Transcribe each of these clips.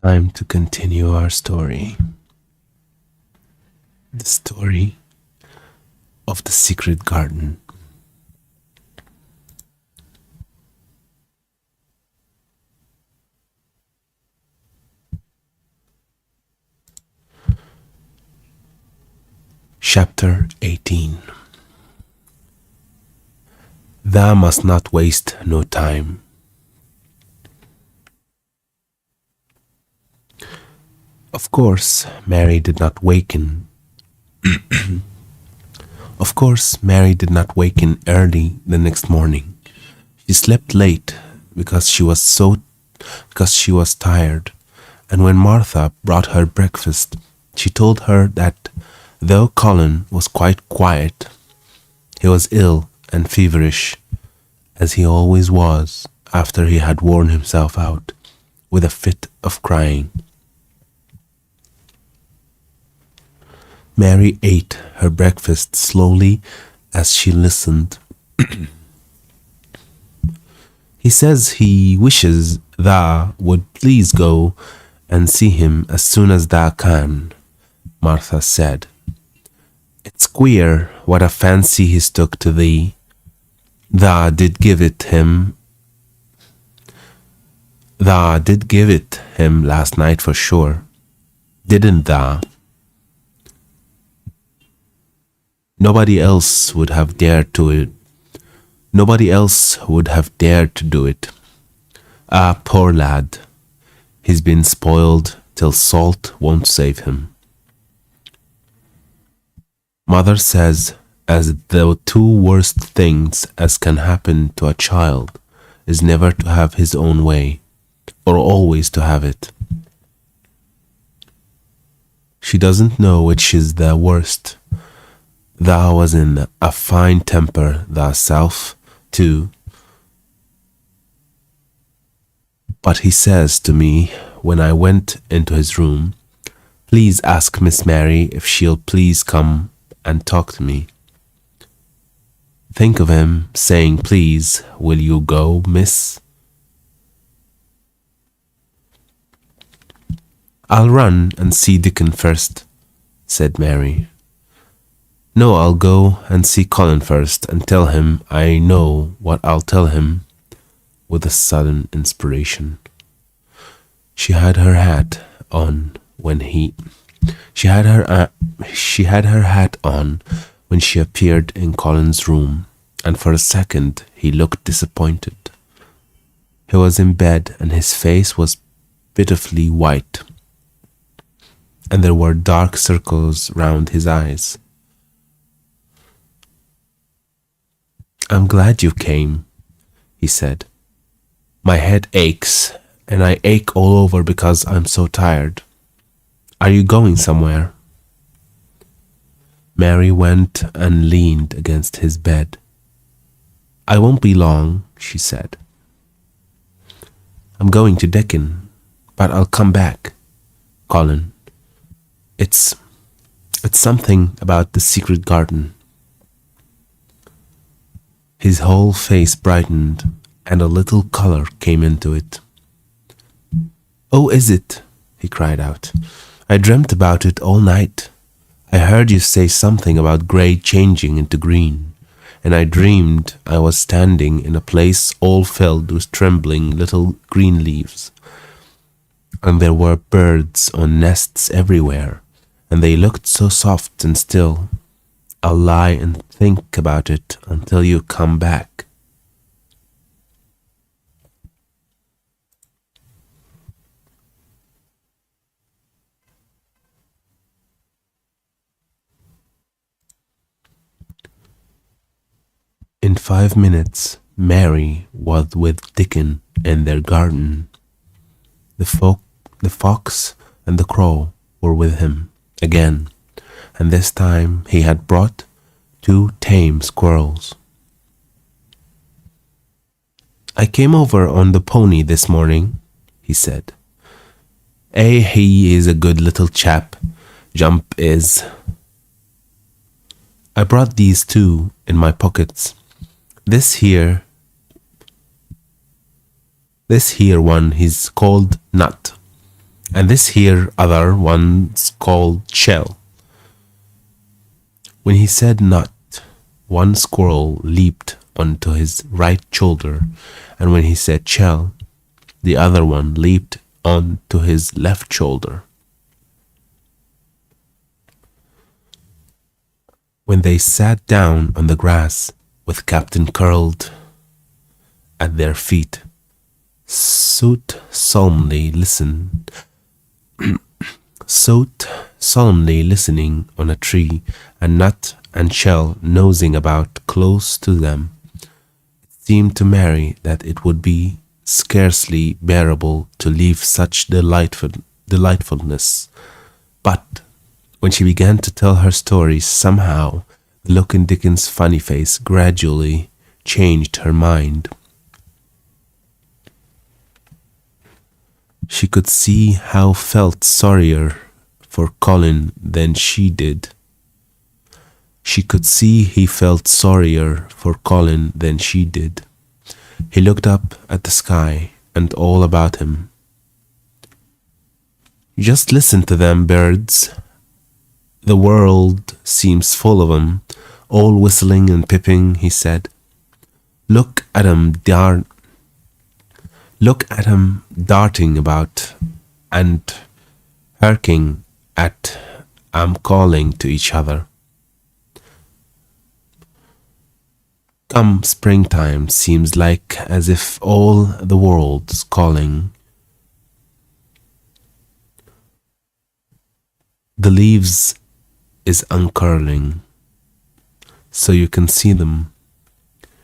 Time to continue our story. The story of the secret garden. Chapter 18. Thou must not waste no time. Of course, Mary did not waken. Of course, Mary did not waken early the next morning. She slept late because she was tired, and when Martha brought her breakfast, she told her that though Colin was quite quiet, he was ill and feverish, as he always was after he had worn himself out with a fit of crying. Mary ate her breakfast slowly as she listened. He says he wishes thou would please go and see him as soon as thou can, Martha said. It's queer what a fancy he's took to thee. Thou did give it him last night for sure, didn't thou? Nobody else would have dared to it. Nobody else would have dared to do it. Ah, poor lad. He's been spoiled till salt won't save him. Mother says as the two worst things as can happen to a child is never to have his own way, or always to have it. She doesn't know which is the worst. Thou was in a fine temper thyself, too. But he says to me when I went into his room, please ask Miss Mary if she'll please come and talk to me. Think of him saying, please, will you go, miss? I'll run and see Dickon first, said Mary. No, I'll go and see Colin first and tell him I know what I'll tell him, with a sudden inspiration. She had her hat on when she had her hat on when she appeared in Colin's room, and for a second he looked disappointed. He was in bed and his face was pitifully white, and there were dark circles round his eyes. I'm glad you came, he said. My head aches, and I ache all over because I'm so tired. Are you going somewhere? Mary went and leaned against his bed. I won't be long, she said. I'm going to Dickon, but I'll come back, Colin. It's something about the secret garden. His whole face brightened, and a little color came into it. Oh, is it? He cried out. I dreamt about it all night. I heard you say something about grey changing into green, and I dreamed I was standing in a place all filled with trembling little green leaves, and there were birds on nests everywhere, and they looked so soft and still. I'll lie and think about it until you come back. In 5 minutes, Mary was with Dickon in their garden. The fox and the crow were with him again, and this time he had brought 2 tame squirrels. I came over on the pony this morning, he said. He is a good little chap, Jump is. I brought these 2 in my pockets. This here one, he's called Nut, and this here other one's called Shell. When he said nut, one squirrel leaped onto his right shoulder, and when he said shell, the other one leaped onto his left shoulder. When they sat down on the grass, with Captain curled at their feet, Soot solemnly listened. Soot solemnly listening on a tree, and Nut and Shell nosing about close to them. It seemed to Mary that it would be scarcely bearable to leave such delightfulness, but when she began to tell her story, somehow the look in Dickens's funny face gradually changed her mind. She could see how felt sorrier for Colin than she did. She could see he felt sorrier for Colin than she did. He looked up at the sky and all about him. Just listen to them birds. The world seems full of 'em, all whistling and piping, he said. Look at 'em darting about and harking at 'em calling to each other. Come springtime seems like as if all the world's calling. The leaves is uncurling, so you can see them,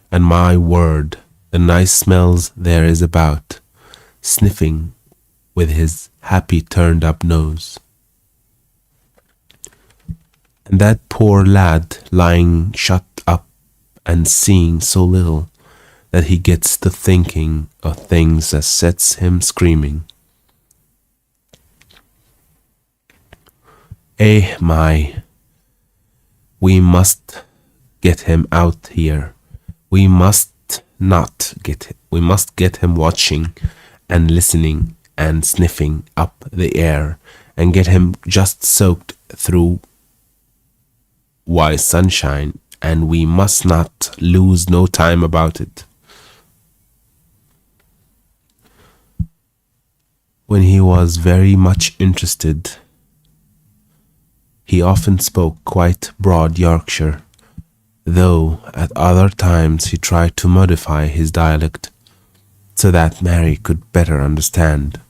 and my word, the nice smells there is about, sniffing with his happy turned up nose. And that poor lad lying shut up and seeing so little that he gets to thinking of things that sets him screaming. Eh, my, we must get him out here. We must get him watching and listening and sniffing up the air and get him just soaked through sunshine, and we must not lose no time about it. When he was very much interested, he often spoke quite broad Yorkshire, though at other times he tried to modify his dialect so that Mary could better understand.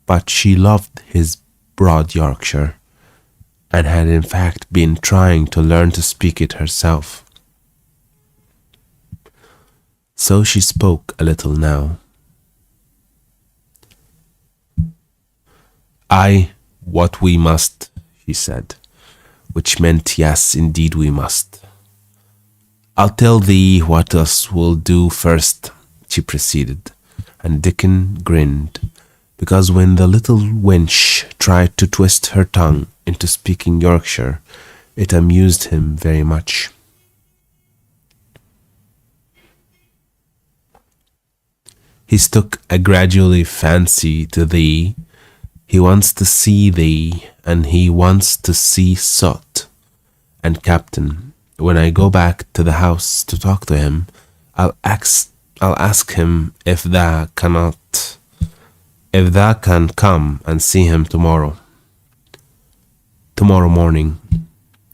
But she loved his broad Yorkshire, and had in fact been trying to learn to speak it herself. So she spoke a little now. Aye, what we must, she said, which meant yes, indeed we must. I'll tell thee what us will do first, she proceeded, and Dickon grinned, because when the little wench tried to twist her tongue into speaking Yorkshire, it amused him very much. He's took a gradually fancy to thee. He wants to see thee, and he wants to see Sot. And Captain, when I go back to the house to talk to him, I'll ask him if thou can come and see him tomorrow morning,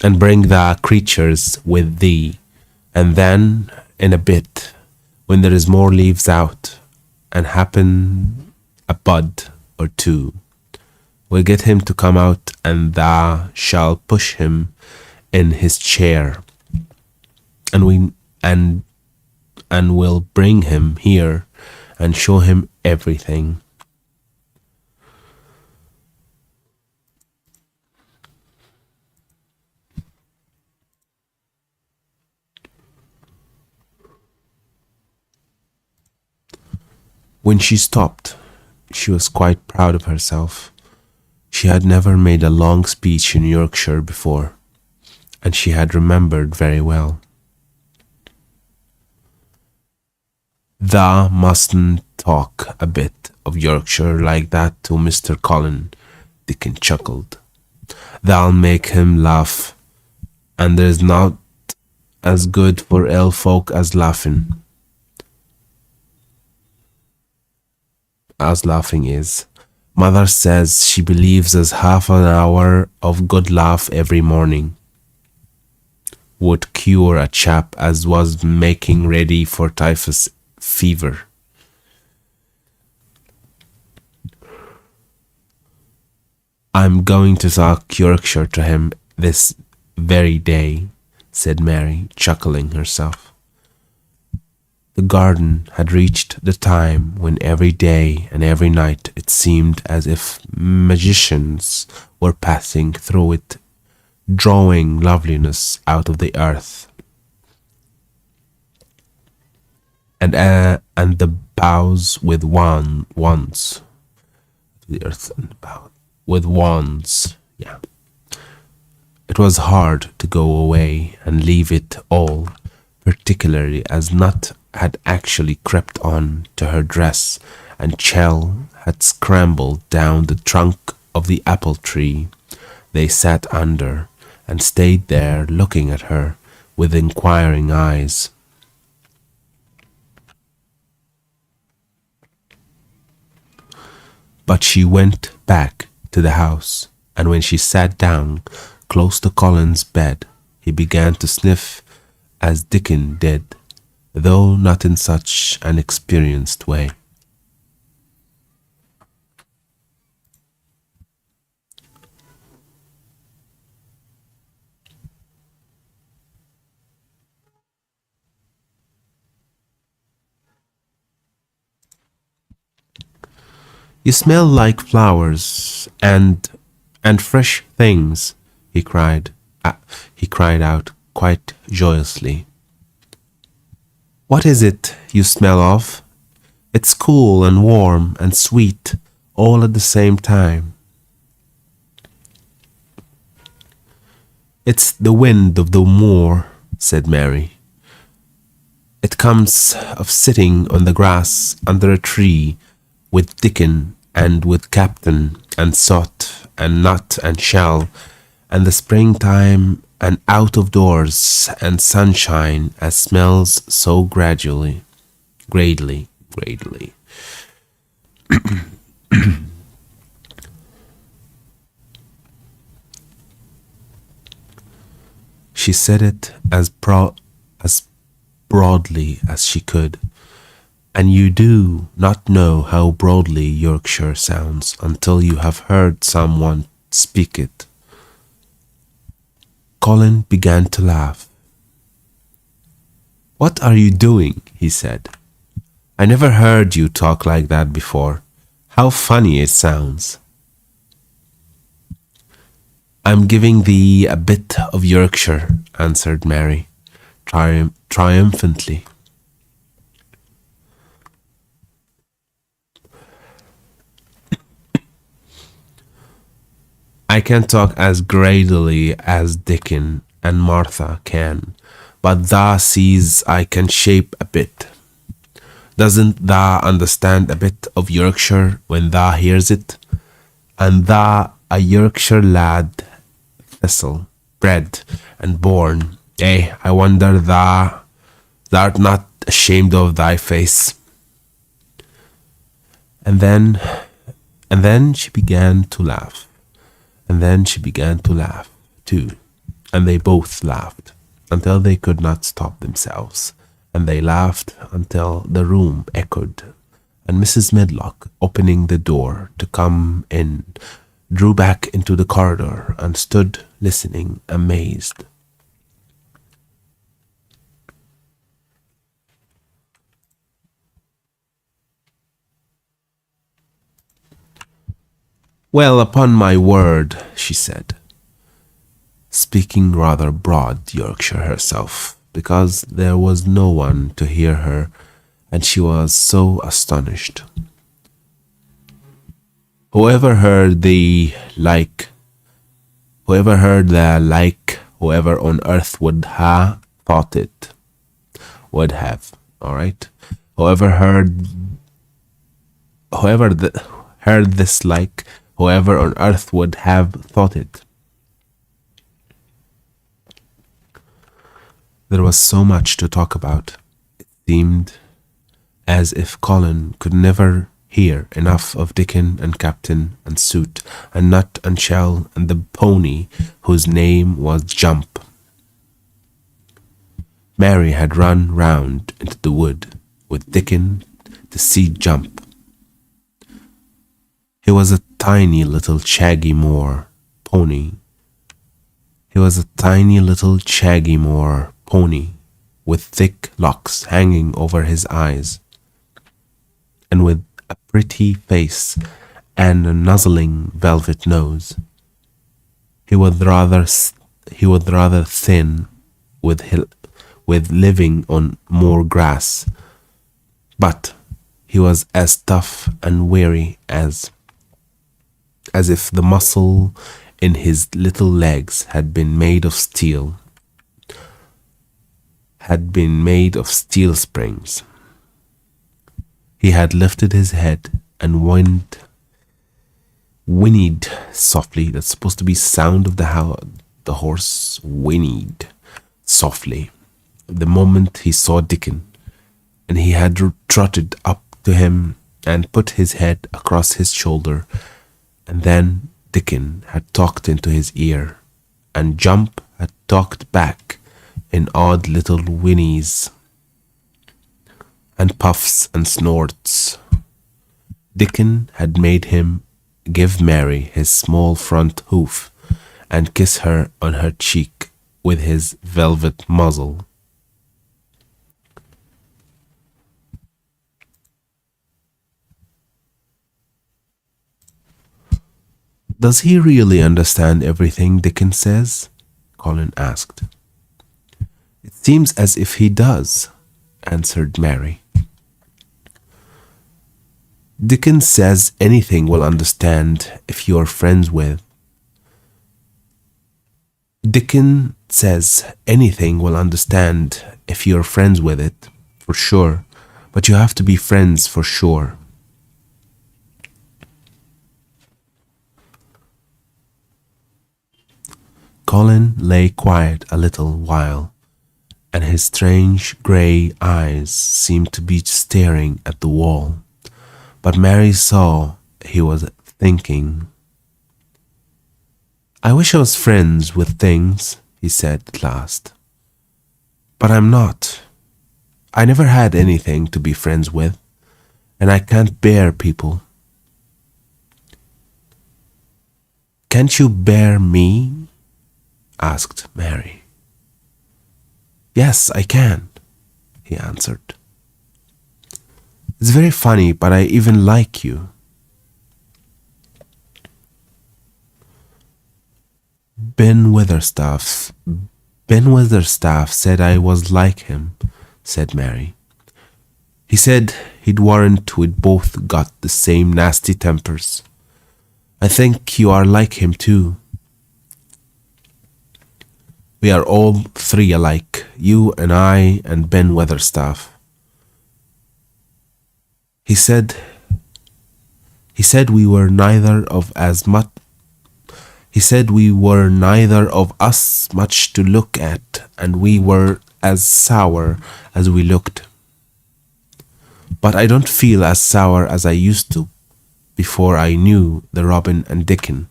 and bring thy creatures with thee, and then in a bit, when there is more leaves out, and happen a bud or two, we'll get him to come out, and thou shall push him in his chair, and we'll bring him here and show him everything. When she stopped, she was quite proud of herself. She had never made a long speech in Yorkshire before, and she had remembered very well. Thou mustn't talk a bit of Yorkshire like that to Mr. Colin, Dickon chuckled. Thou'll make him laugh, and there's not as good for ill folk as laughing is. Mother says she believes as half an hour of good laugh every morning would cure a chap as was making ready for typhus fever. I'm going to talk Yorkshire to him this very day, said Mary, chuckling herself. The garden had reached the time when every day and every night it seemed as if magicians were passing through it, drawing loveliness out of the earth. And the boughs with wands. The earth and the boughs with wands. Yeah. It was hard to go away and leave it all, particularly as Nut had actually crept on to her dress, and Chell had scrambled down the trunk of the apple tree they sat under, and stayed there looking at her with inquiring eyes. But she went back to the house, and when she sat down close to Colin's bed, he began to sniff as Dickon did, though not in such an experienced way. You smell like flowers and fresh things, he cried. He cried out quite joyously. What is it you smell of? It's cool and warm and sweet all at the same time. It's the wind of the moor, said Mary. It comes of sitting on the grass under a tree with Dickon and with Captain and Sot and Nut and Shell and the springtime and out of doors and sunshine as smells so gradely. She said it as broadly as she could, and you do not know how broadly Yorkshire sounds until you have heard someone speak it. Colin began to laugh. What are you doing? He said. I never heard you talk like that before. How funny it sounds. I'm giving thee a bit of Yorkshire, answered Mary, triumphantly. I can talk as gradily as Dickon and Martha can, but thou sees I can shape a bit. Doesn't thou understand a bit of Yorkshire when thou hears it? And thou a Yorkshire lad, thistle, bred and born. I wonder thou'rt not ashamed of thy face. And then she began to laugh. And then she began to laugh, too, and they both laughed, until they could not stop themselves, and they laughed until the room echoed, and Mrs. Medlock, opening the door to come in, drew back into the corridor and stood listening, amazed. Well, upon my word, she said, speaking rather broad Yorkshire herself, because there was no one to hear her, and she was so astonished. Whoever heard the like, whoever on earth would have thought it, would have, all right? Whoever heard whoever th- heard this, like whoever on earth would have thought it. There was so much to talk about. It seemed as if Colin could never hear enough of Dickon and Captain and Suit and Nut and Shell and the pony whose name was Jump. Mary had run round into the wood with Dickon to see Jump. He was a tiny little shaggy moor pony. He was a tiny little shaggy moor pony with thick locks hanging over his eyes, and with a pretty face and a nuzzling velvet nose. He was rather thin with living on more grass, but he was as tough and weary as if the muscle in his little legs had been made of steel springs. He had lifted his head and whinnied softly. That's supposed to be sound of the horse whinnied softly the moment he saw Dickon, and he had trotted up to him and put his head across his shoulder, and then Dickon had talked into his ear, and Jump had talked back in odd little whinnies and puffs and snorts. Dickon had made him give Mary his small front hoof and kiss her on her cheek with his velvet muzzle. Does he really understand everything Dickon says? Colin asked. It seems as if he does, answered Mary. Dickon says anything will understand if you are friends with. Dickon says anything will understand if you are friends with it, for sure, but you have to be friends for sure. Colin lay quiet a little while, and his strange grey eyes seemed to be staring at the wall. But Mary saw he was thinking. I wish I was friends with things, he said at last. But I'm not. I never had anything to be friends with, and I can't bear people. Can't you bear me? Asked Mary. Yes, I can, he answered. It's very funny, but I even like you. Ben Weatherstaff said I was like him, said Mary. He said he'd warrant we'd both got the same nasty tempers. I think you are like him too. We are all three alike, you and I and Ben Weatherstaff. He said we were neither of us much to look at, and we were as sour as we looked. But I don't feel as sour as I used to before I knew the Robin and Dickon.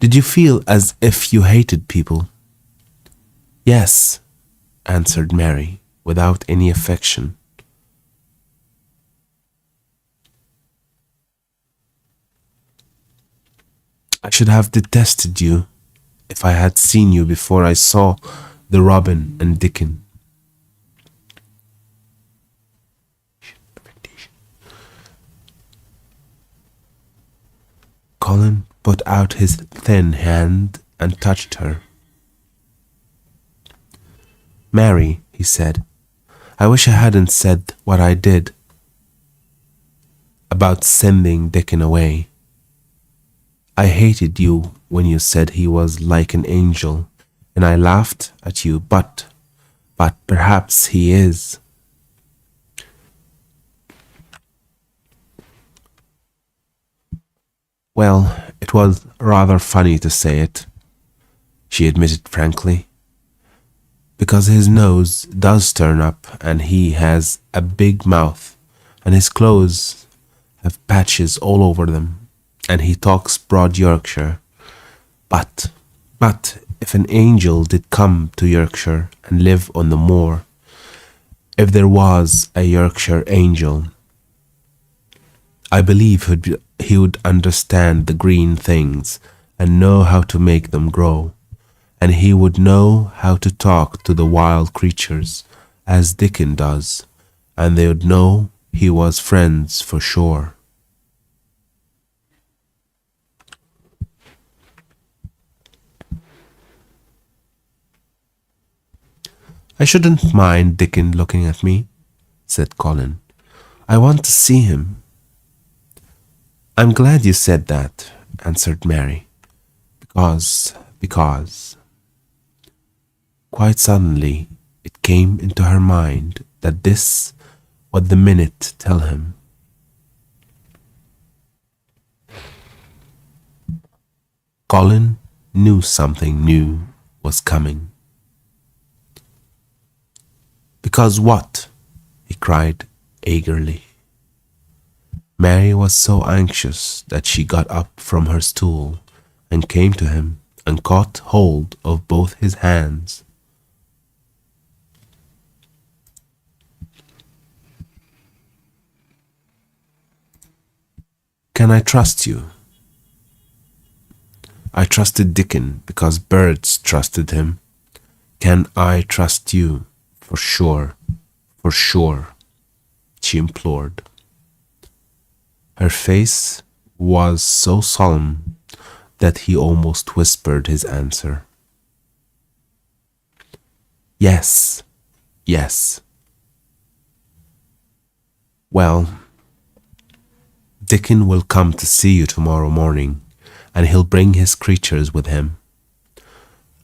Did you feel as if you hated people? Yes, answered Mary, without any affection. I should have detested you if I had seen you before I saw the Robin and Dickon. Colin put out his thin hand and touched her. Mary, he said, I wish I hadn't said what I did about sending Dickon away. I hated you when you said he was like an angel, and I laughed at you, but perhaps he is. Well, it was rather funny to say it, she admitted frankly, because his nose does turn up and he has a big mouth and his clothes have patches all over them and he talks broad Yorkshire. But, but if an angel did come to Yorkshire and live on the moor, if there was a Yorkshire angel, I believe he would understand the green things and know how to make them grow, and he would know how to talk to the wild creatures as Dickon does, and they would know he was friends for sure. I shouldn't mind Dickon looking at me, said Colin. I want to see him. I'm glad you said that, answered Mary, because quite suddenly it came into her mind that this would the minute tell him. Colin knew something new was coming. Because what? He cried eagerly. Mary was so anxious that she got up from her stool and came to him and caught hold of both his hands. Can I trust you? I trusted Dickon because birds trusted him. Can I trust you? For sure, she implored. Her face was so solemn that he almost whispered his answer. Yes, yes. Well, Dickon will come to see you tomorrow morning, and he'll bring his creatures with him.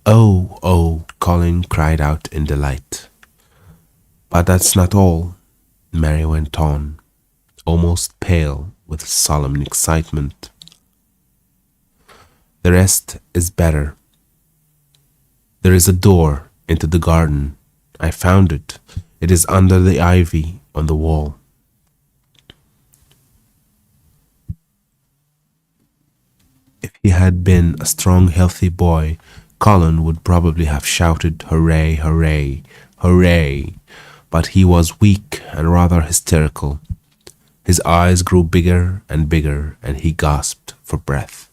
Oh, oh, Colin cried out in delight. But that's not all, Mary went on, almost pale with solemn excitement. The rest is better. There is a door into the garden. I found it. It is under the ivy on the wall. If he had been a strong, healthy boy, Colin would probably have shouted, hooray, hooray, hooray. But he was weak and rather hysterical. His eyes grew bigger and bigger, and he gasped for breath.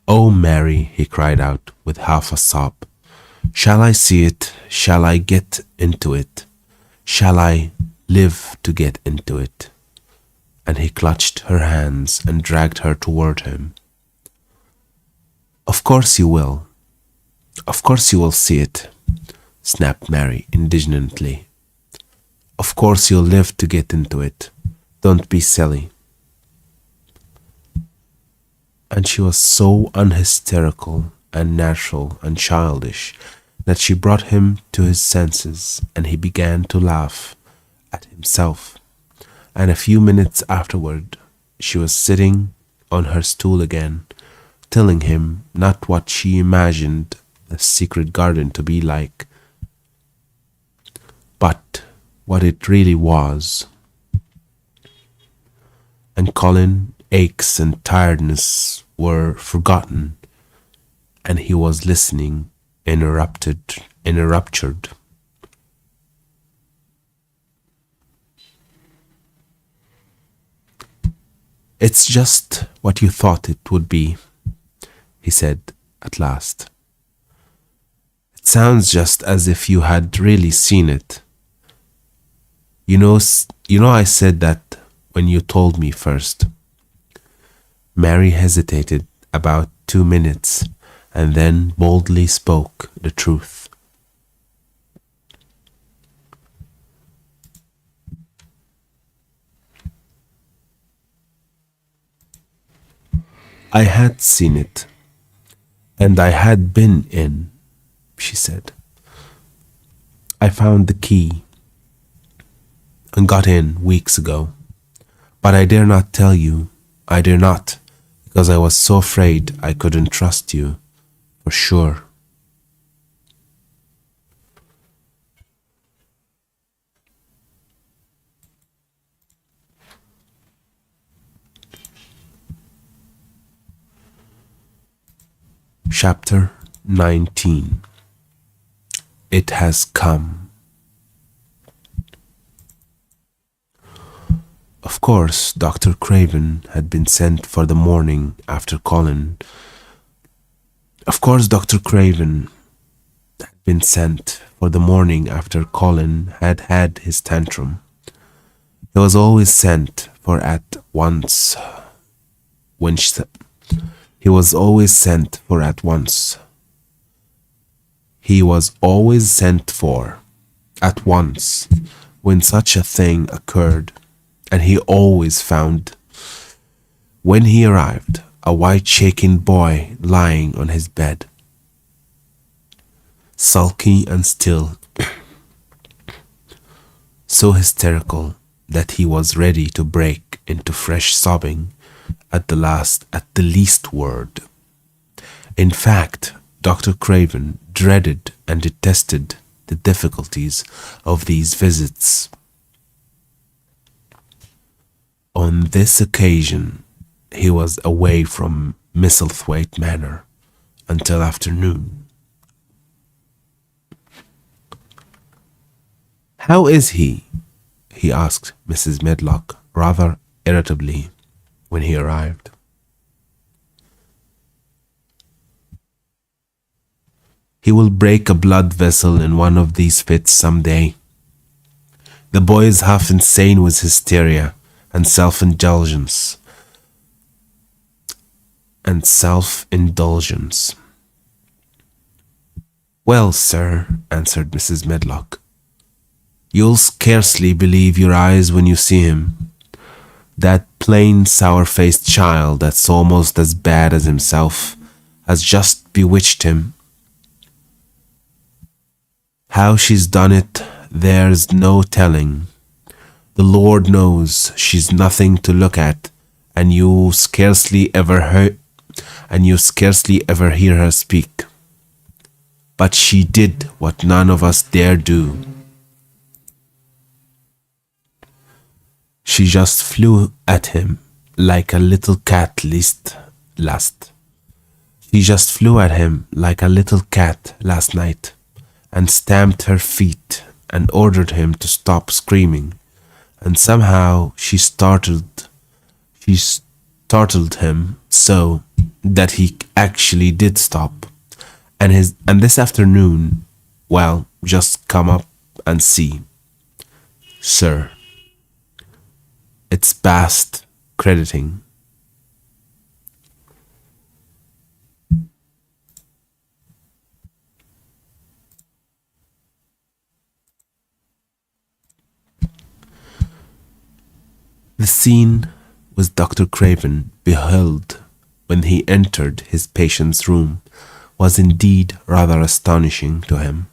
Oh, Mary, he cried out with half a sob. Shall I see it? Shall I get into it? Shall I live to get into it? And he clutched her hands and dragged her toward him. Of course you will. Of course you will see it, snapped Mary indignantly. Of course you'll live to get into it. Don't be silly. And she was so unhysterical and natural and childish that she brought him to his senses, and he began to laugh at himself. And a few minutes afterward, she was sitting on her stool again, telling him not what she imagined the secret garden to be like, but what it really was. And Colin, aches and tiredness were forgotten, and he was listening, enraptured. It's just what you thought it would be, he said at last. It sounds just as if you had really seen it. You know, I said that when you told me first. Mary hesitated about 2 minutes and then boldly spoke the truth. I had seen it, and I had been in, she said. I found the key and got in weeks ago. But I dare not tell you. I dare not, because I was so afraid I couldn't trust you, for sure. Chapter 19. It has come. Of course, Dr. Craven had been sent for the morning after Colin. Of course, Dr. Craven had been sent for the morning after Colin had had his tantrum. He was always sent for at once when he was always sent for at once. He was always sent for at once when such a thing occurred, and he always found, when he arrived, a white shaken boy lying on his bed, sulky and still, so hysterical that he was ready to break into fresh sobbing at the least word. In fact, Dr. Craven dreaded and detested the difficulties of these visits. On this occasion, he was away from Misselthwaite Manor until afternoon. "How is he?" he asked Mrs. Medlock rather irritably when he arrived. "He will break a blood vessel in one of these fits some day. The boy is half insane with hysteria and self-indulgence. "Well, sir," answered Mrs. Medlock, "you'll scarcely believe your eyes when you see him. That plain, sour-faced child that's almost as bad as himself has just bewitched him. How she's done it, there's no telling. The Lord knows she's nothing to look at, and you scarcely ever hear her speak. But she did what none of us dare do. She just flew at him like a little cat last night, and stamped her feet and ordered him to stop screaming, and somehow she startled him so that he actually did stop. And this afternoon, well, just come up and see, sir. It's past crediting." The scene with Dr. Craven beheld when he entered his patient's room was indeed rather astonishing to him.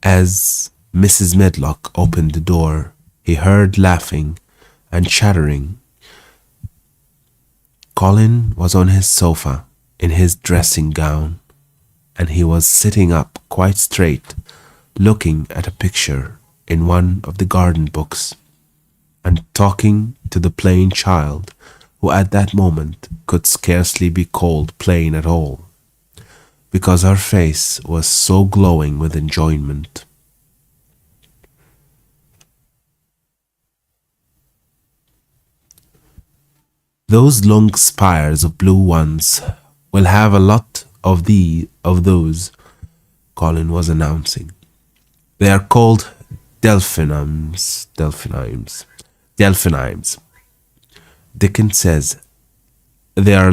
As Mrs. Medlock opened the door, he heard laughing and chattering. Colin was on his sofa in his dressing gown, and he was sitting up quite straight, looking at a picture in one of the garden books, and talking to the plain child, who at that moment could scarcely be called plain at all, because her face was so glowing with enjoyment. "Those long spires of blue ones will have a lot of those," Colin was announcing. "They are called delphiniums. Dickens says they are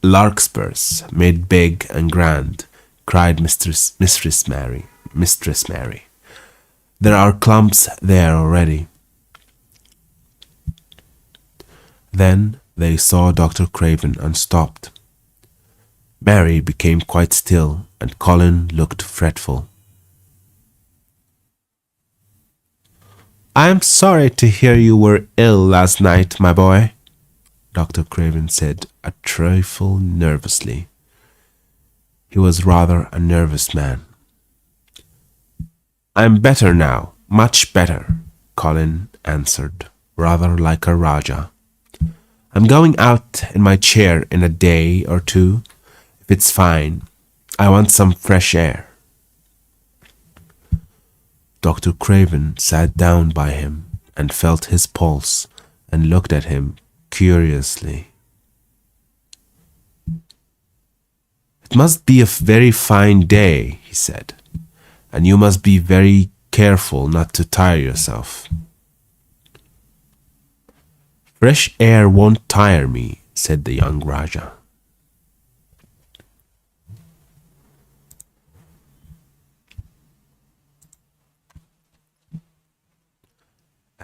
larkspurs made big and grand," cried Mistress Mary. "There are clumps there already." Then They saw Dr. Craven and stopped. Mary became quite still, and Colin looked fretful. "I am sorry to hear you were ill last night, my boy," Dr. Craven said a trifle nervously. He was rather a nervous man. "I'm better now, much better," Colin answered, rather like a Raja. "I'm going out in my chair in a day or two, if it's fine. I want some fresh air." Dr. Craven sat down by him and felt his pulse and looked at him curiously. "It must be a very fine day," he said, "and you must be very careful not to tire yourself." "Fresh air won't tire me," said the young Raja.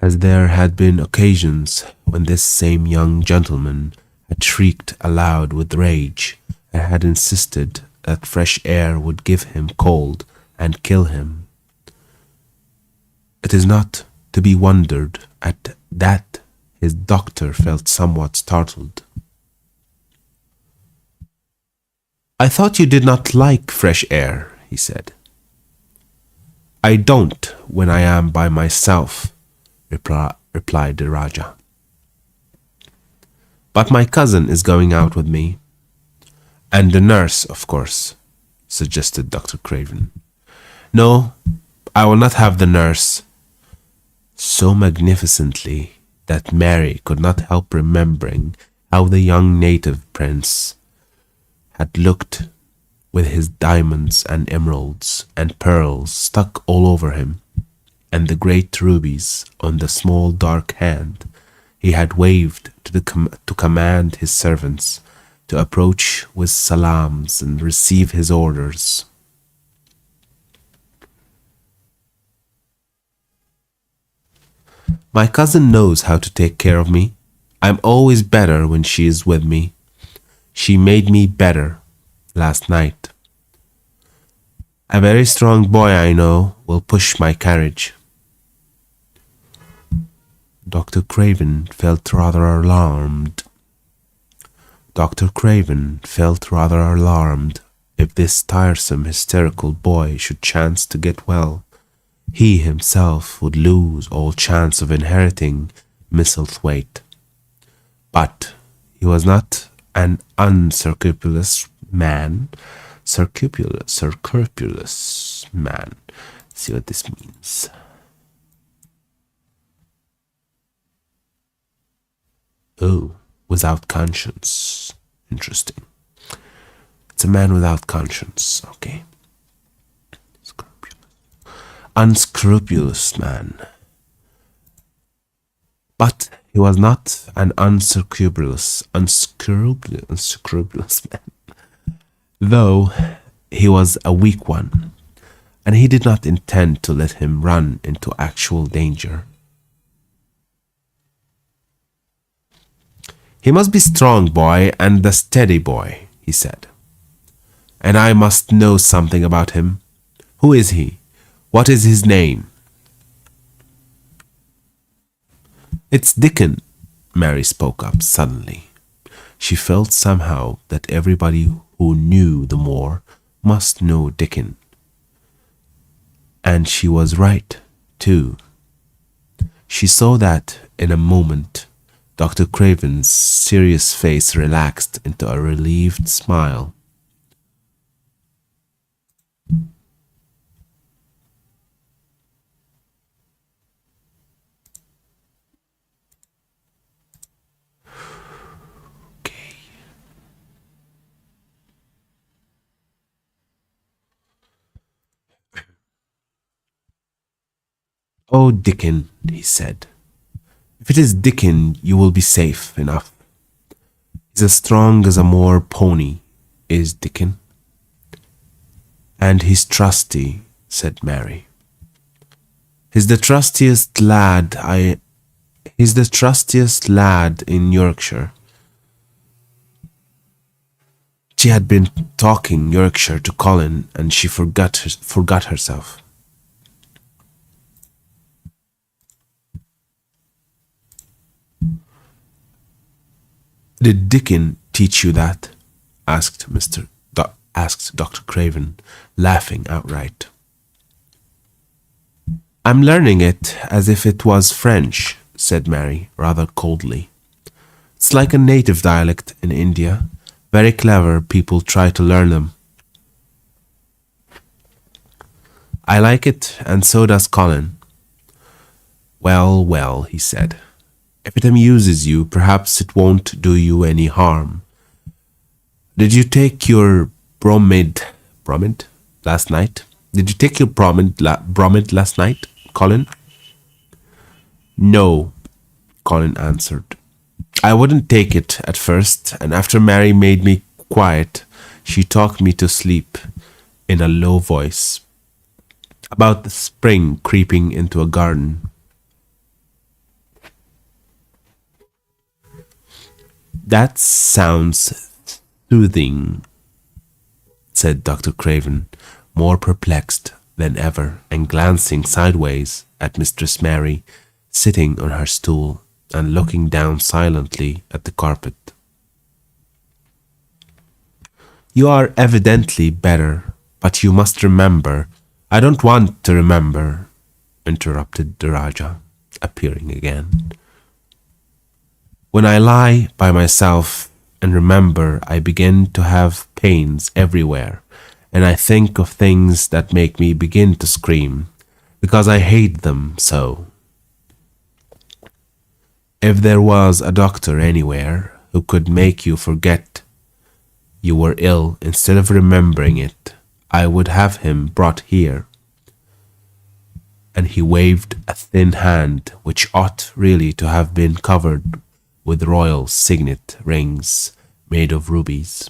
As there had been occasions when this same young gentleman had shrieked aloud with rage and had insisted that fresh air would give him cold and kill him, it is not to be wondered at that his doctor felt somewhat startled. "I thought you did not like fresh air," he said. "I don't when I am by myself," replied the Raja. "But my cousin is going out with me." "And the nurse, of course," suggested Dr. Craven. "No, I will not have the nurse," so magnificently that Mary could not help remembering how the young native prince had looked with his diamonds and emeralds and pearls stuck all over him, and the great rubies on the small dark hand he had waved to command his servants to approach with salams and receive his orders. "My cousin knows how to take care of me. I'm always better when she is with me. She made me better last night. A very strong boy I know will push my carriage." Dr. Craven felt rather alarmed. If this tiresome, hysterical boy should chance to get well, he himself would lose all chance of inheriting Misselthwaite. But he was not an unscrupulous man. Scrupulous man. See what this means. Oh, without conscience. Interesting. It's a man without conscience. Okay. Unscrupulous man. But he was not an unscrupulous man, though he was a weak one, and he did not intend to let him run into actual danger. "He must be strong boy and a steady boy," he said, "and I must know something about him. Who is he? What is his name?" "It's Dickon," Mary spoke up suddenly. She felt somehow that everybody who knew the moor must know Dickon. And she was right, too. She saw that in a moment Dr. Craven's serious face relaxed into a relieved smile. "Oh, Dickon," he said. "If it is Dickon, you will be safe enough. He's as strong as a moor pony, is Dickon." "And he's trusty," said Mary. He's the trustiest lad in Yorkshire," She had been talking Yorkshire to Colin and she forgot herself. Did Dickon teach you that? Asked Dr. Craven, laughing outright. I'm learning it as if it was French, said Mary, rather coldly. It's like a native dialect in India. Very clever people try to learn them. I like it, and so does Colin. Well, well, he said. If it amuses you, perhaps it won't do you any harm. Did you take your bromid last night? Did you take your bromid last night, Colin? No, Colin answered. I wouldn't take it at first, and after Mary made me quiet, she talked me to sleep in a low voice about the spring creeping into a garden. That sounds soothing, said Dr. Craven, more perplexed than ever, and glancing sideways at Mistress Mary, sitting on her stool and looking down silently at the carpet. You are evidently better, but you must remember. I don't want to remember, interrupted the Rajah, appearing again. When I lie by myself and remember, I begin to have pains everywhere, and I think of things that make me begin to scream, because I hate them so. If there was a doctor anywhere who could make you forget you were ill instead of remembering it, I would have him brought here. And he waved a thin hand which ought really to have been covered with royal signet rings made of rubies.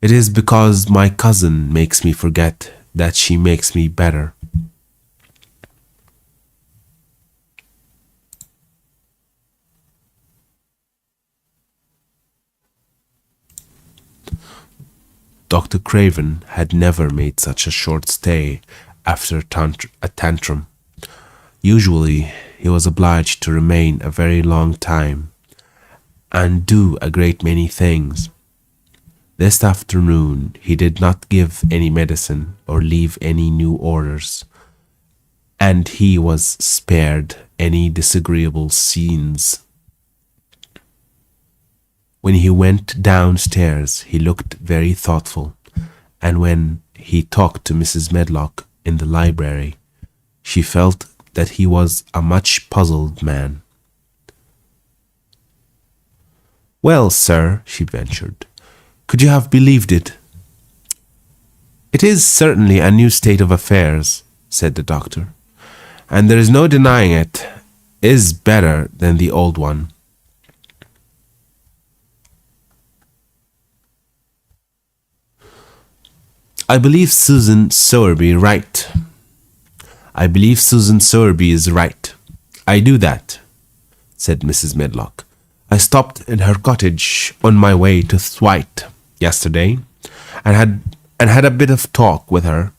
It is because my cousin makes me forget that she makes me better. Dr. Craven had never made such a short stay after a tantrum. Usually, he was obliged to remain a very long time and do a great many things. This afternoon, he did not give any medicine or leave any new orders, and he was spared any disagreeable scenes. When he went downstairs, he looked very thoughtful, and when he talked to Mrs. Medlock in the library, she felt that he was a much puzzled man. Well, sir, she ventured, could you have believed it? It is certainly a new state of affairs, said the doctor, and there is no denying it is better than the old one. I believe Susan Sowerby right. I believe Susan Sowerby is right. I do that, said Mrs. Medlock. I stopped in her cottage on my way to Thwaite yesterday and had a bit of talk with her,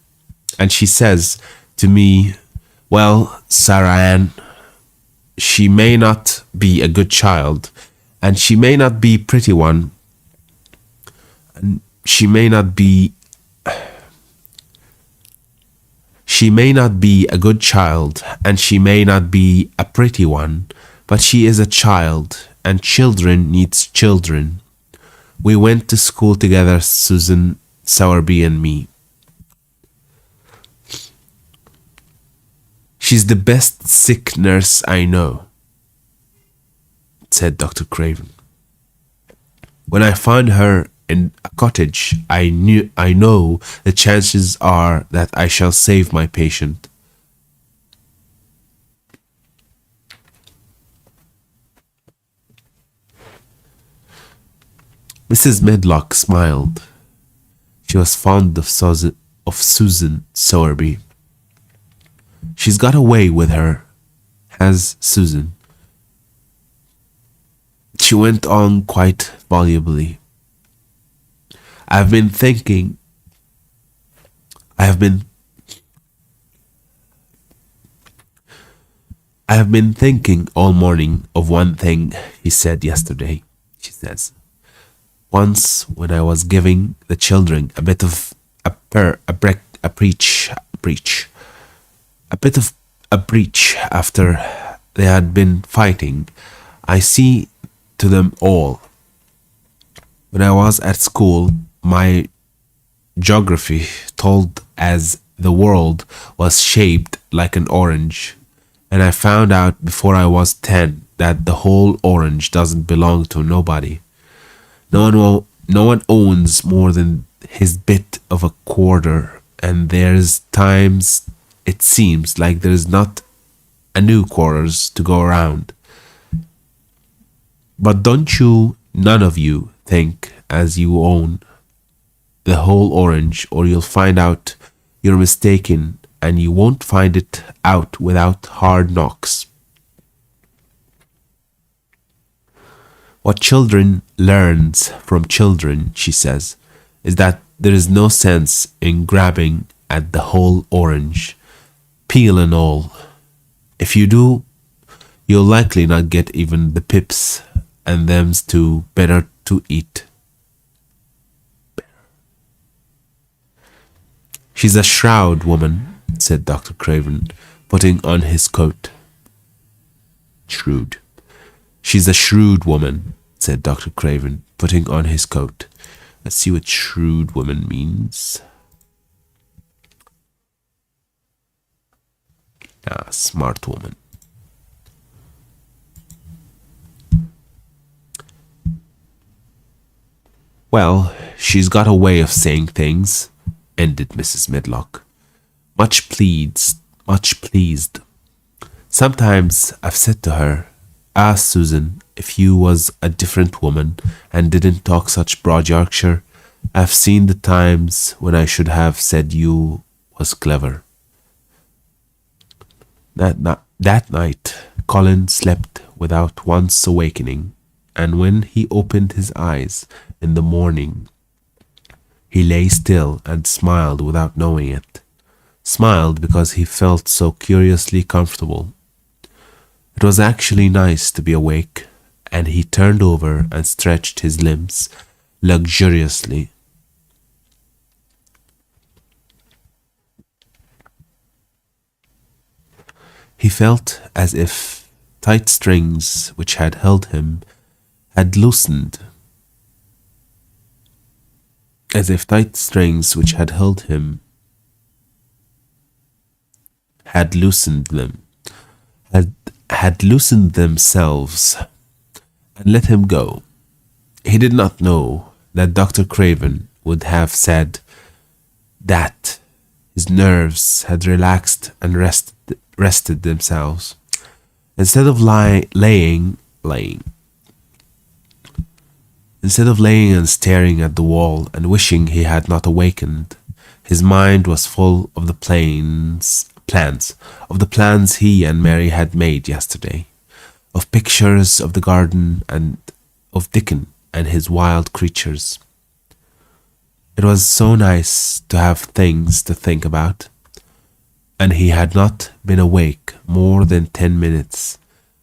and she says to me, well, Sarah Ann, she may not be a good child, and she may not be a pretty one, and she may not be a good child, and she may not be a pretty one, but she is a child, and children needs children. We went to school together, Susan Sowerby and me. She's the best sick nurse I know, said Dr. Craven. When I found her in a cottage, I know the chances are that I shall save my patient. Mrs. Medlock smiled. She was fond of Susan Sowerby. She's got a way with her, has Susan. She went on quite volubly. I've been thinking, I have been, I have been thinking all morning of one thing he said yesterday, she says. Once, when I was giving the children a bit of a preach, a bit of a breach after they had been fighting, I see to them all. When I was at school, my geography told as the world was shaped like an orange, and I found out before I was 10 that the whole orange doesn't belong to nobody. No one owns more than his bit of a quarter, and there's times it seems like there's not a new quarters to go around. But don't you, none of you, think as you own the whole orange, or you'll find out you're mistaken, and you won't find it out without hard knocks. What children learns from children, she says, is that there is no sense in grabbing at the whole orange, peel and all. If you do, you'll likely not get even the pips, and them's too better to eat. She's a shrewd woman, said Dr. Craven, putting on his coat. Shrewd. She's a shrewd woman, said Dr. Craven, putting on his coat. Let's see what shrewd woman means. Ah, smart woman. Well, she's got a way of saying things, ended Mrs. Medlock. Much pleased. Sometimes I've said to her, "Ah, Susan, if you was a different woman and didn't talk such broad Yorkshire, I've seen the times when I should have said you was clever." That night, Colin slept without once awakening, and when he opened his eyes in the morning, he lay still and smiled without knowing it. Smiled because he felt so curiously comfortable. It was actually nice to be awake, and he turned over and stretched his limbs luxuriously. He felt as if tight strings which had held him had loosened. As if tight strings which had held him had loosened them, had loosened themselves and let him go. He did not know that Dr. Craven would have said that his nerves had relaxed and rested themselves. Instead of laying and staring at the wall and wishing he had not awakened, his mind was full of the plans he and Mary had made yesterday, of pictures of the garden and of Dickon and his wild creatures. It was so nice to have things to think about, and he had not been awake more than 10 minutes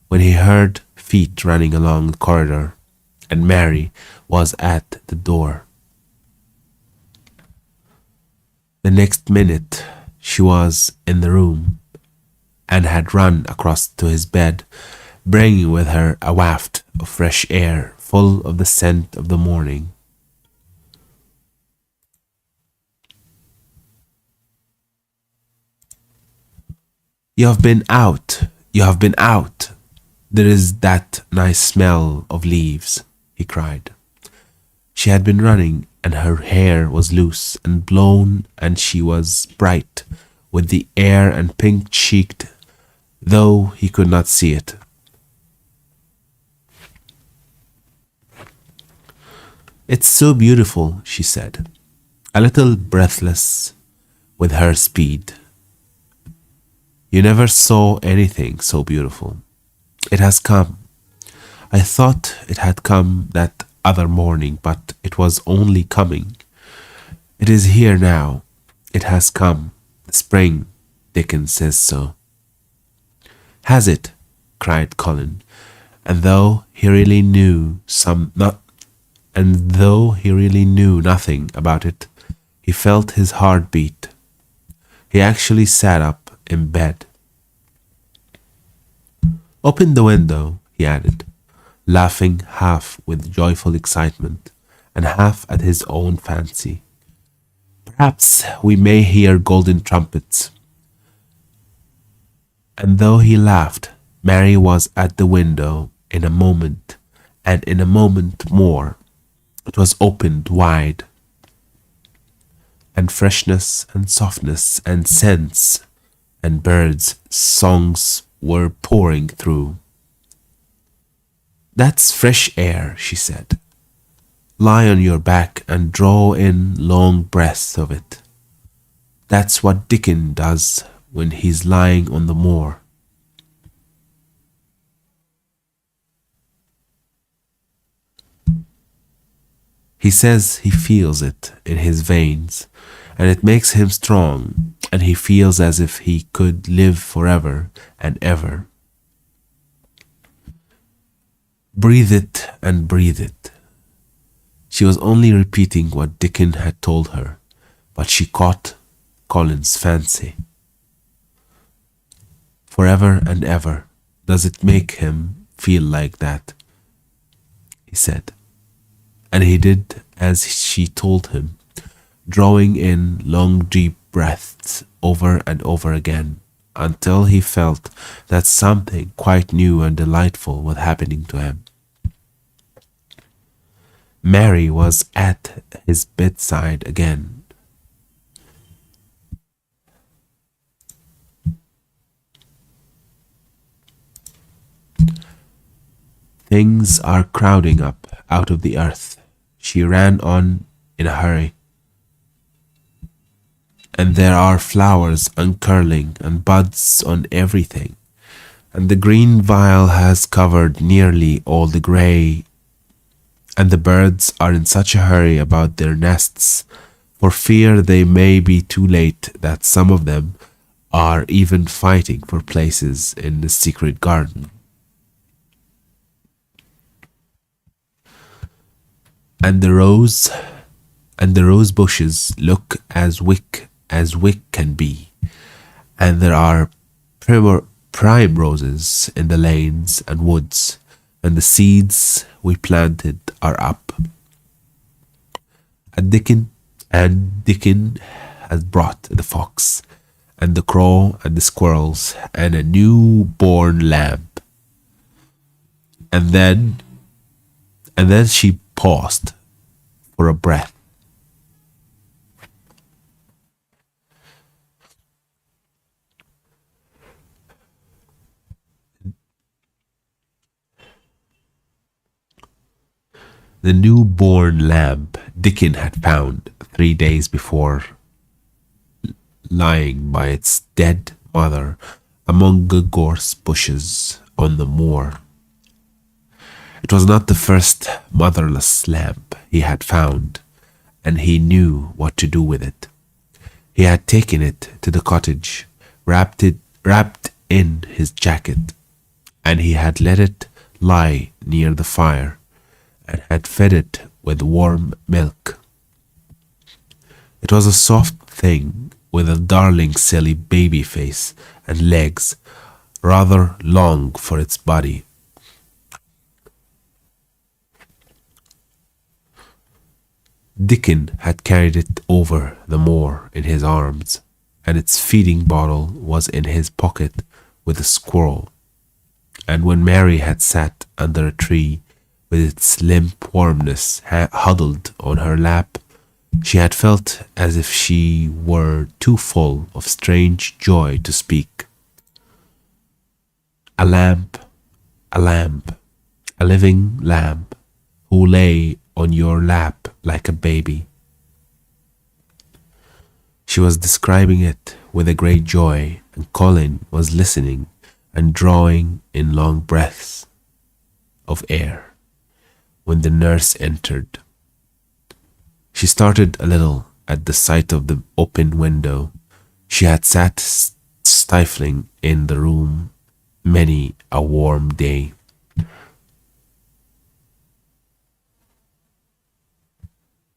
when he heard feet running along the corridor, and Mary was at the door. The next minute she was in the room and had run across to his bed, bringing with her a waft of fresh air full of the scent of the morning. You have been out. There is that nice smell of leaves," he cried. She had been running, and her hair was loose and blown, and she was bright with the air and pink-cheeked, though he could not see it. "It's so beautiful," she said, a little breathless with her speed. "You never saw anything so beautiful. It has come. I thought it had come that other morning, but it was only coming. It is here now. It has come. The spring. Dickon says so. Has it? Cried Colin, and though he really knew nothing about it, he felt his heart beat. He actually sat up in bed. Open the window, he added, laughing half with joyful excitement and half at his own fancy. Perhaps we may hear golden trumpets. And though he laughed, Mary was at the window in a moment, and in a moment more it was opened wide, and freshness and softness and scents and birds' songs were pouring through. That's fresh air, she said. Lie on your back and draw in long breaths of it. That's what Dickon does when he's lying on the moor. He says he feels it in his veins, and it makes him strong, and he feels as if he could live forever and ever. Breathe it and breathe it. She was only repeating what Dickon had told her, but she caught Colin's fancy. Forever and ever, does it make him feel like that? He said. And he did as she told him, drawing in long deep breaths over and over again, until he felt that something quite new and delightful was happening to him. Mary was at his bedside again. Things are crowding up out of the earth, she ran on in a hurry. And there are flowers uncurling and buds on everything, and the green vial has covered nearly all the grey, and the birds are in such a hurry about their nests, for fear they may be too late, that some of them are even fighting for places in the secret garden. And the rose bushes look as wick can be, and there are prime roses in the lanes and woods, and the seeds we planted are up. And Dickon has brought the fox, and the crow and the squirrels, and a new-born lamb. And then she paused for a breath. The new-born lamb Dickon had found 3 days before, lying by its dead mother among the gorse bushes on the moor. It was not the first motherless lamb he had found, and he knew what to do with it. He had taken it to the cottage, wrapped in his jacket, and he had let it lie near the fire, and had fed it with warm milk. It was a soft thing with a darling silly baby face and legs rather long for its body. Dickon had carried it over the moor in his arms, and its feeding bottle was in his pocket with a squirrel. And when Mary had sat under a tree with its limp warmness huddled on her lap, she had felt as if she were too full of strange joy to speak. A lamb, a living lamb, who lay on your lap like a baby. She was describing it with a great joy, and Colin was listening and drawing in long breaths of air when the nurse entered. She started a little at the sight of the open window. She had sat stifling in the room many a warm day.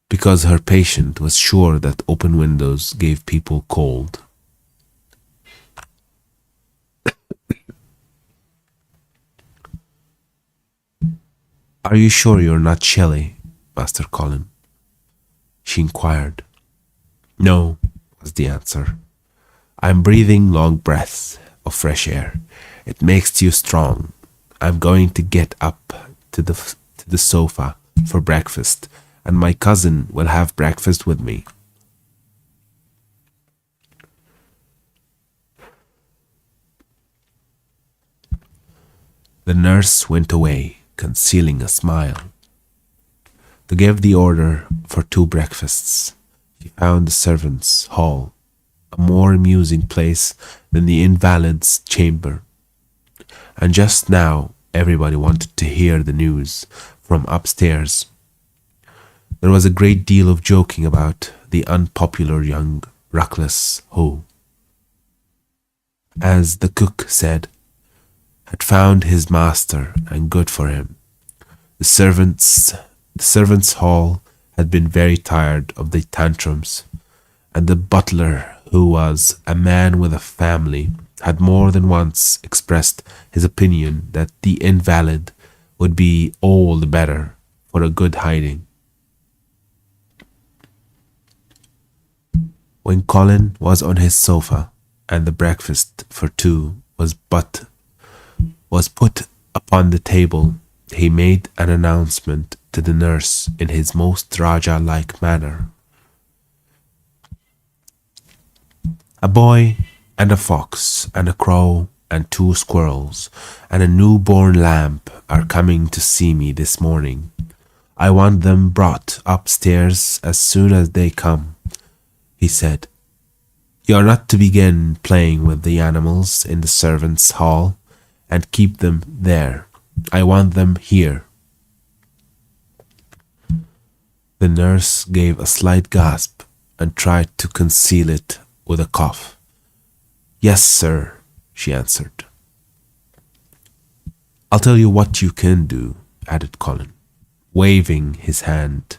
Because her patient was sure that open windows gave people cold. Are you sure you're not chilly, Master Colin? She inquired. No, was the answer. I'm breathing long breaths of fresh air. It makes you strong. I'm going to get up to the sofa for breakfast, and my cousin will have breakfast with me. The nurse went away, concealing a smile. To give the order for 2 breakfasts, she found the servants' hall a more amusing place than the invalid's chamber. And just now everybody wanted to hear the news from upstairs. There was a great deal of joking about the unpopular young Ruckless who, as the cook said, had found his master and good for him. The servants' hall had been very tired of the tantrums, and the butler, who was a man with a family, had more than once expressed his opinion that the invalid would be all the better for a good hiding. When Colin was on his sofa and the breakfast for 2 was put upon the table, he made an announcement to the nurse in his most Raja-like manner. A boy and a fox and a crow and 2 squirrels and a newborn lamb are coming to see me this morning. I want them brought upstairs as soon as they come, he said. You are not to begin playing with the animals in the servants' hall and keep them there. I want them here. The nurse gave a slight gasp and tried to conceal it with a cough. Yes, sir, she answered. I'll tell you what you can do, added Colin, waving his hand.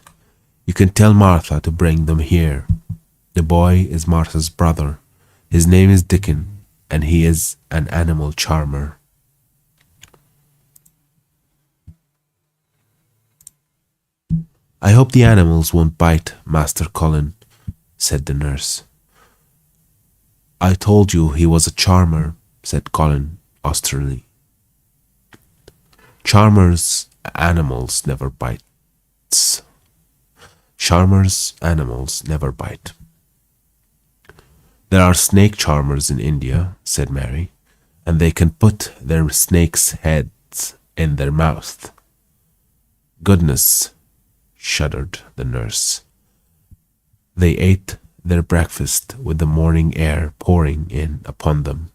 You can tell Martha to bring them here. The boy is Martha's brother. His name is Dickon, and he is an animal charmer. I hope the animals won't bite, Master Colin, said the nurse. I told you he was a charmer, said Colin austerely. Charmers' animals never bite. Charmers' animals never bite. There are snake charmers in India, said Mary, and they can put their snakes' heads in their mouth. Goodness, shuddered the nurse. They ate their breakfast with the morning air pouring in upon them.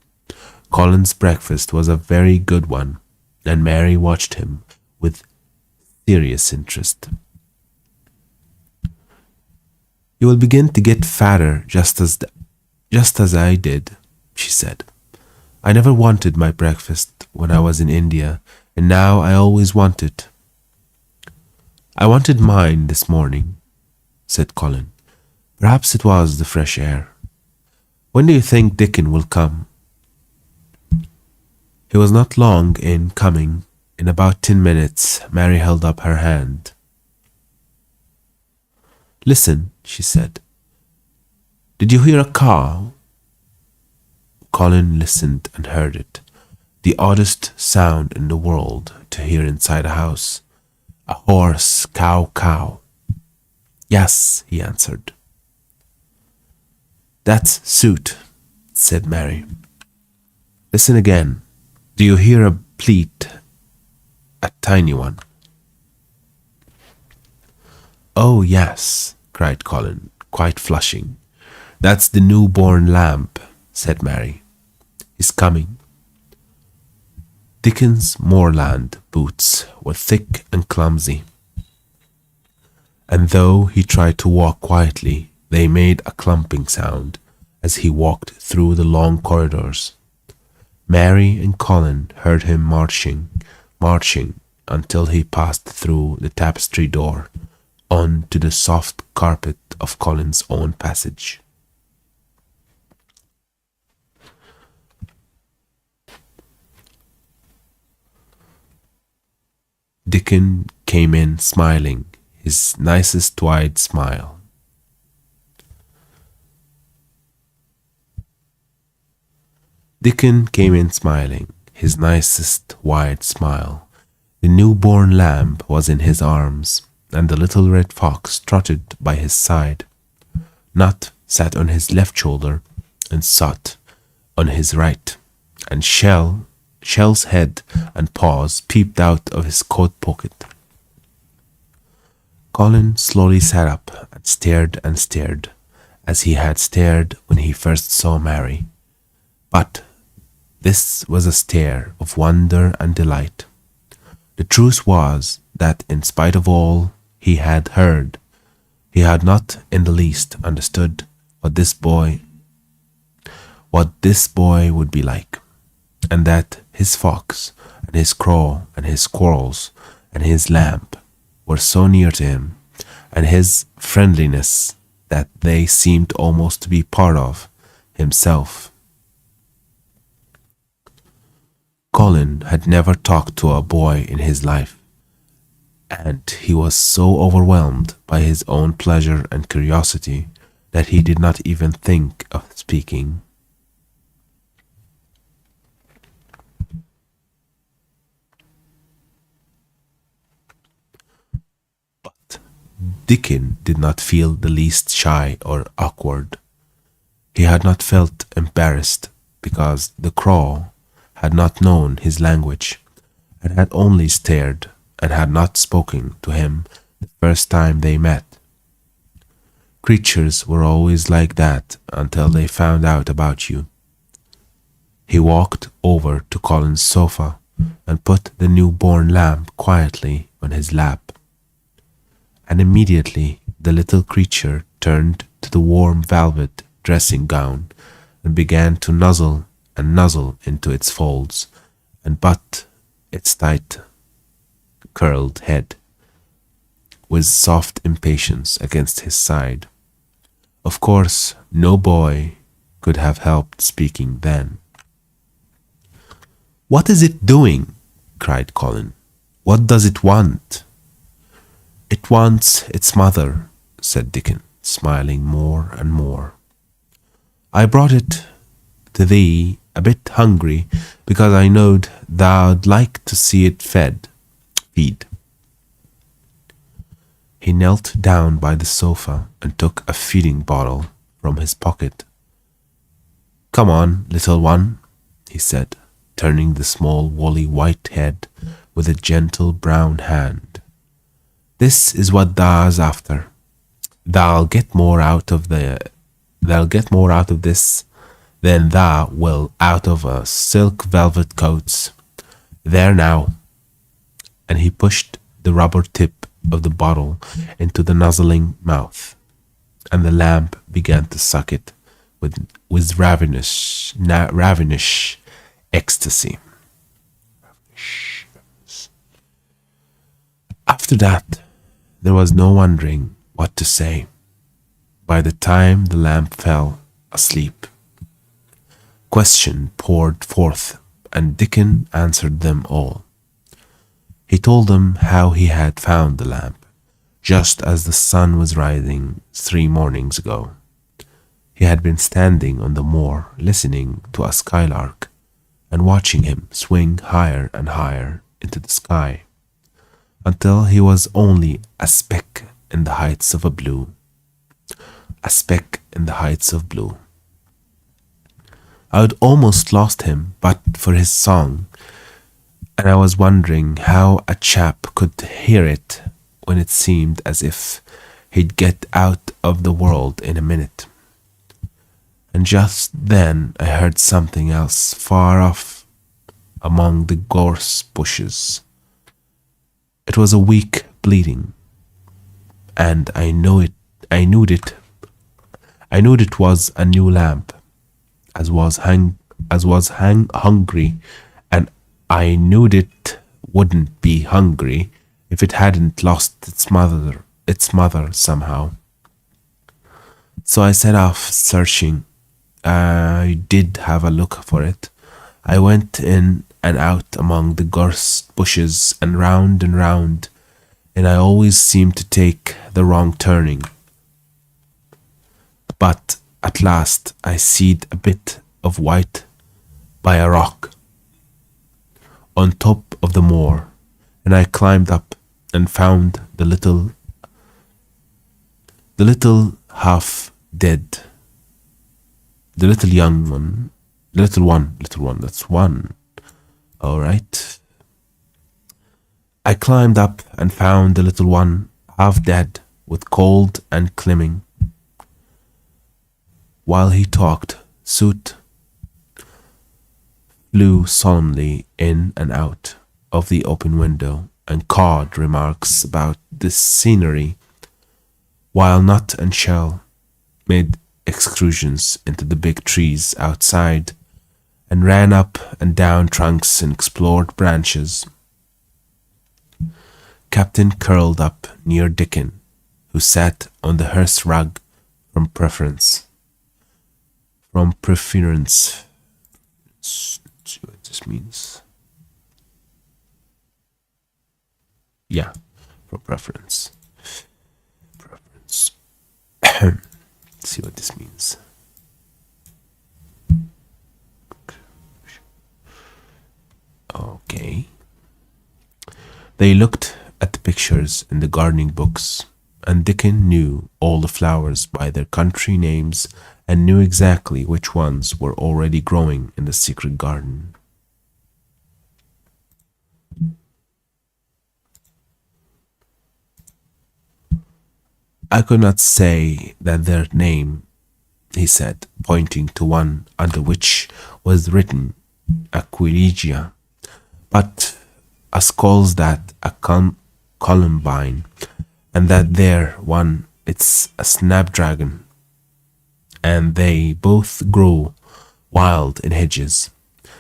Colin's breakfast was a very good one, and Mary watched him with serious interest. You will begin to get fatter just as I did, she said. I never wanted my breakfast when I was in India, and now I always want it. I wanted mine this morning, said Colin. Perhaps it was the fresh air. When do you think Dickon will come? He was not long in coming. In about 10 minutes, Mary held up her hand. Listen, she said. Did you hear a cow? Colin listened and heard it. The oddest sound in the world to hear inside a house. A hoarse cow cow. Yes, he answered. That's Soot, said Mary. Listen again. Do you hear a bleat? A tiny one. Oh, yes, cried Colin, quite flushing. That's the newborn lamb, said Mary. He's coming. Dickon's moorland boots were thick and clumsy, and though he tried to walk quietly, They made a clumping sound as he walked through the long corridors. Mary and Colin heard him marching until he passed through the tapestry door on to the soft carpet of Colin's own passage. Dickon came in smiling, his nicest wide smile. Dickon came in smiling, his nicest wide smile. The newborn lamb was in his arms, and the little red fox trotted by his side. Nut sat on his left shoulder, and Sot on his right, and Shell's head and paws peeped out of his coat pocket. Colin slowly sat up and stared, as he had stared when he first saw Mary. But this was a stare of wonder and delight. The truth was that in spite of all he had heard, he had not in the least understood what this boy would be like, and that his fox and his crow and his squirrels and his lamb were so near to him, and his friendliness, that they seemed almost to be part of himself. Colin had never talked to a boy in his life, and he was so overwhelmed by his own pleasure and curiosity that he did not even think of speaking. But Dickon did not feel the least shy or awkward. He had not felt embarrassed because the crow had not known his language, and had only stared and had not spoken to him the first time they met. Creatures were always like that until they found out about you. He walked over to Colin's sofa and put the newborn lamb quietly on his lap, and immediately the little creature turned to the warm velvet dressing gown and began to nuzzle into its folds and butt its tight curled head with soft impatience against his side. Of course, no boy could have helped speaking then. "What is it doing?" cried Colin. "What does it want?" "It wants its mother," said Dickon, smiling more and more. "I brought it to thee a bit hungry, because I knowed thou'd like to see it feed." He knelt down by the sofa and took a feeding bottle from his pocket. "Come on, little one," he said, turning the small woolly white head with a gentle brown hand. "This is what thou's after. They'll get more out of this than thou will out of a silk velvet coats. There now." And he pushed the rubber tip of the bottle into the nuzzling mouth, and the lamb began to suck it with ravenous ecstasy. After that, there was no wondering what to say. By the time the lamb fell asleep, question poured forth, and Dickon answered them all. He told them how he had found the lamp, just as the sun was rising 3 mornings ago. He had been standing on the moor listening to a skylark and watching him swing higher and higher into the sky, until he was only a speck in the heights of blue. A speck in the heights of blue. I had almost lost him but for his song, and I was wondering how a chap could hear it when it seemed as if he'd get out of the world in a minute. And just then I heard something else far off among the gorse bushes. It was a weak bleating, and I knew it I knew it was a new lamp, as was hungry, and I knew it wouldn't be hungry if it hadn't lost its mother somehow. So I set off searching. I did have a look for it. I went in and out among the gorse bushes and round, and I always seemed to take the wrong turning. But at last I seed a bit of white by a rock on top of the moor, and I climbed up and found the little half dead, the little young one, little one, that's one. All right. I climbed up and found the little one half dead with cold and climbing. While he talked, Soot flew solemnly in and out of the open window and cawed remarks about the scenery, while Nut and Shell made excursions into the big trees outside and ran up and down trunks and explored branches. Captain curled up near Dickon, who sat on the hearth rug from preference. From preference. Let's see what this means. Yeah, from preference. Preference. Let's see what this means. Okay. They looked at the pictures in the gardening books, and Dickon knew all the flowers by their country names and knew exactly which ones were already growing in the secret garden. I could not say that their name, he said, pointing to one under which was written Aquilegia, but us calls that a columbine, and that there one it's a snapdragon, and they both grow wild in hedges.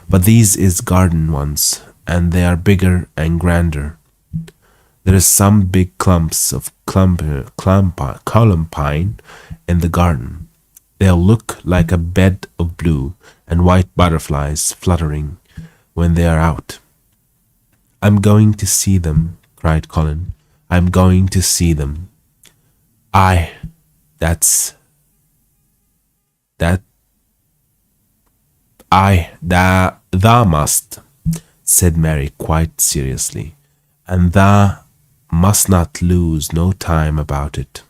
But these is garden ones, and they are bigger and grander. There is some big clumps of columbine in the garden. They'll look like a bed of blue and white butterflies fluttering when they are out. I'm going to see them, cried Colin. I'm going to see them. Aye, that's that. Aye, thou must, said Mary quite seriously, and thou must not lose no time about it.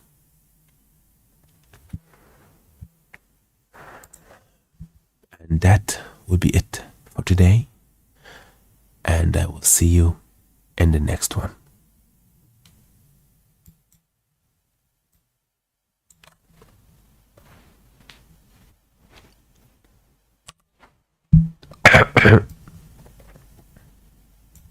And that will be it for today, and I will see you in the next one.